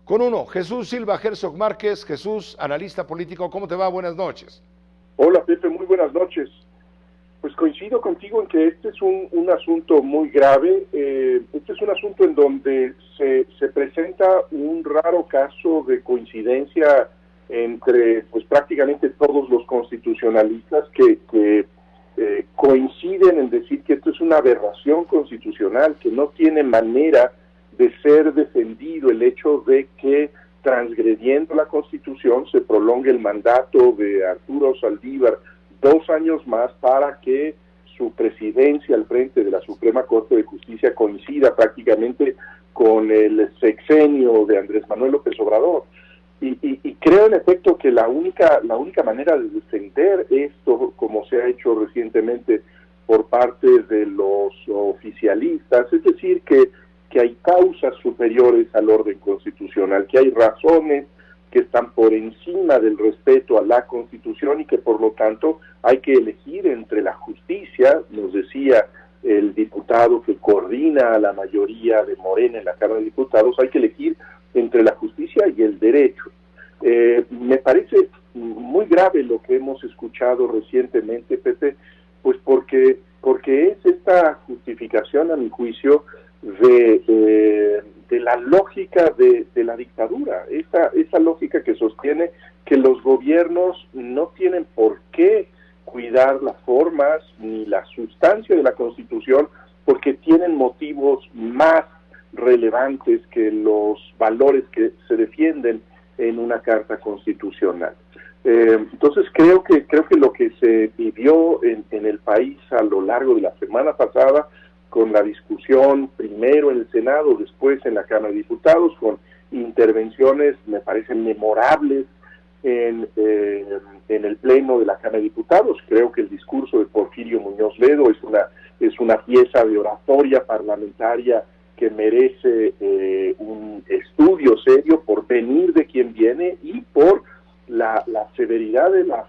con uno. Jesús Silva Herzog Márquez. Jesús, analista político, ¿cómo te va? Buenas noches. Hola Pepe, muy buenas noches. Pues coincido contigo en que este es un asunto muy grave. Este es un asunto en donde se presenta un raro caso de coincidencia entre pues prácticamente todos los constitucionalistas que coinciden en decir que esto es una aberración constitucional, que no tiene manera de ser defendido el hecho de que transgrediendo la Constitución se prolongue el mandato de Arturo Saldívar 2 años más para que su presidencia al frente de la Suprema Corte de Justicia coincida prácticamente con el sexenio de Andrés Manuel López Obrador. Y creo en efecto que la única manera de defender esto, como se ha hecho recientemente por parte de los oficialistas, es decir, que hay causas superiores al orden constitucional, que hay razones que están por encima del respeto a la Constitución y que por lo tanto hay que elegir entre la justicia, nos decía el diputado que coordina a la mayoría de Morena en la Cámara de Diputados, hay que elegir entre la justicia y el derecho. Me parece muy grave lo que hemos escuchado recientemente, Pepe, pues porque es esta justificación, a mi juicio, de la lógica de la dictadura, esa lógica que sostiene que los gobiernos no tienen por qué cuidar las formas ni la sustancia de la Constitución porque tienen motivos más relevantes que los valores que se defienden en una carta constitucional. Entonces creo que lo que se vivió en el país a lo largo de la semana pasada, con la discusión primero en el Senado, después en la Cámara de Diputados, con intervenciones me parecen memorables en el Pleno de la Cámara de Diputados. Creo que el discurso de Porfirio Muñoz Ledo es una pieza de oratoria parlamentaria que merece un estudio serio por venir de quien viene y por la severidad de las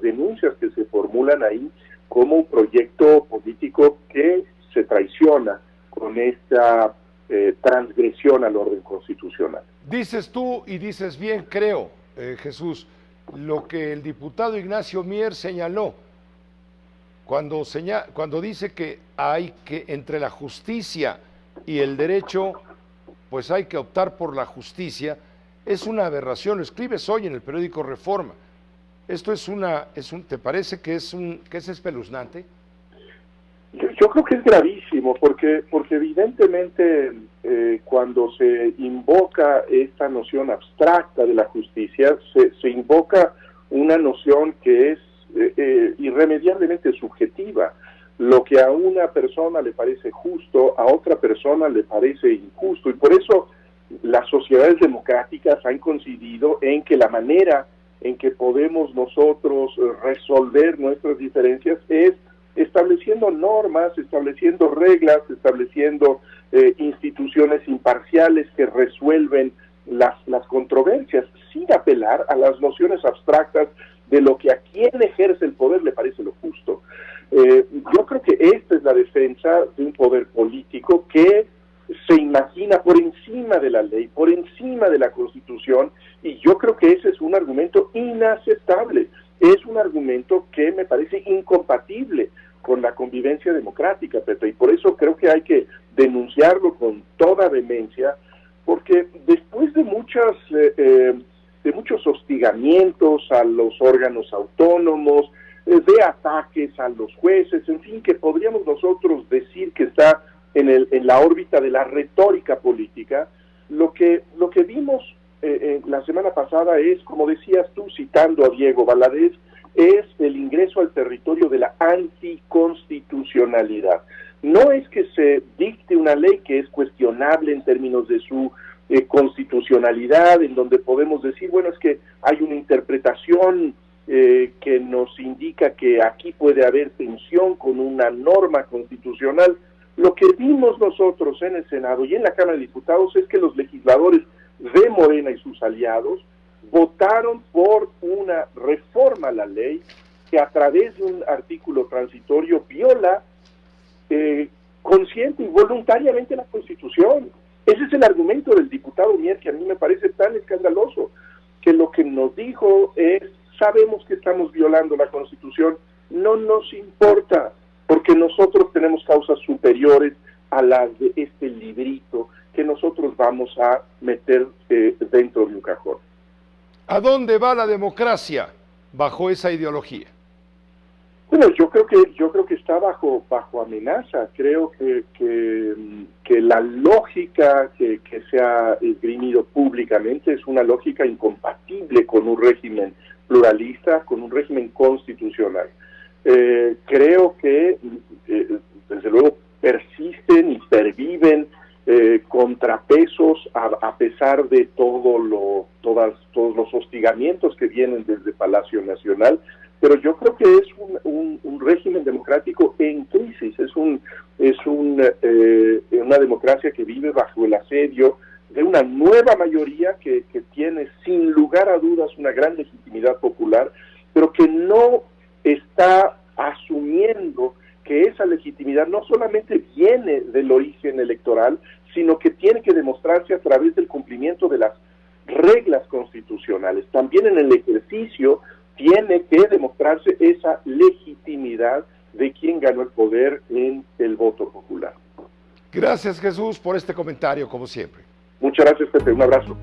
denuncias que se formulan ahí como un proyecto político que se traiciona con esta transgresión al orden constitucional. Dices tú y dices bien, creo, Jesús, lo que el diputado Ignacio Mier señaló cuando dice que hay que entre la justicia y el derecho, pues hay que optar por la justicia, es una aberración. Lo escribes hoy en el periódico Reforma. Esto ¿te parece que es espeluznante? Yo creo que es gravísimo, porque evidentemente cuando se invoca esta noción abstracta de la justicia, se invoca una noción que es irremediablemente subjetiva. Lo que a una persona le parece justo, a otra persona le parece injusto, y por eso las sociedades democráticas han coincidido en que la manera en que podemos nosotros resolver nuestras diferencias es estableciendo normas, estableciendo reglas, estableciendo instituciones imparciales que resuelven las controversias, sin apelar a las nociones abstractas de lo que a quien ejerce el poder le parece lo justo. Yo creo que esta es la defensa de un poder político que se imagina por encima de la ley, por encima de la Constitución, y yo creo que ese es un argumento inaceptable, es un argumento que me parece incompatible con la convivencia democrática, Pepe, y por eso creo que hay que denunciarlo con toda vehemencia, porque después de muchos hostigamientos a los órganos autónomos, de ataques a los jueces, en fin, que podríamos nosotros decir que está en la órbita de la retórica política, lo que vimos la semana pasada es, como decías tú, citando a Diego Valadez, es el ingreso al territorio de la anticonstitucionalidad. No es que se dicte una ley que es cuestionable en términos de su constitucionalidad, en donde podemos decir, bueno, es que hay una interpretación que nos indica que aquí puede haber tensión con una norma constitucional. Lo que vimos nosotros en el Senado y en la Cámara de Diputados es que los legisladores de Morena y sus aliados votaron por una reforma a la ley que a través de un artículo transitorio viola consciente y voluntariamente la Constitución. Ese es el argumento del diputado Mier, que a mí me parece tan escandaloso, que lo que nos dijo es: sabemos que estamos violando la Constitución, no nos importa, porque nosotros tenemos causas superiores a las de este librito que nosotros vamos a meter dentro de un cajón. ¿A dónde va la democracia bajo esa ideología? Bueno, yo creo que está bajo amenaza. Creo que la lógica que se ha esgrimido públicamente es una lógica incompatible con un régimen pluralista, con un régimen constitucional. Creo que, desde luego, persisten y perviven contrapesos a pesar de todos los hostigamientos que vienen desde Palacio Nacional, pero yo creo que es un régimen democrático en crisis, es una democracia que vive bajo el asedio de una nueva mayoría que tiene sin lugar a dudas una gran legitimidad popular, pero que no está asumiendo que esa legitimidad no solamente viene del origen electoral, sino que tiene que demostrarse a través del cumplimiento de las reglas constitucionales. También en el ejercicio tiene que demostrarse esa legitimidad de quien ganó el poder en el voto popular. Gracias, Jesús, por este comentario, como siempre. Muchas gracias, Pepe. Un abrazo.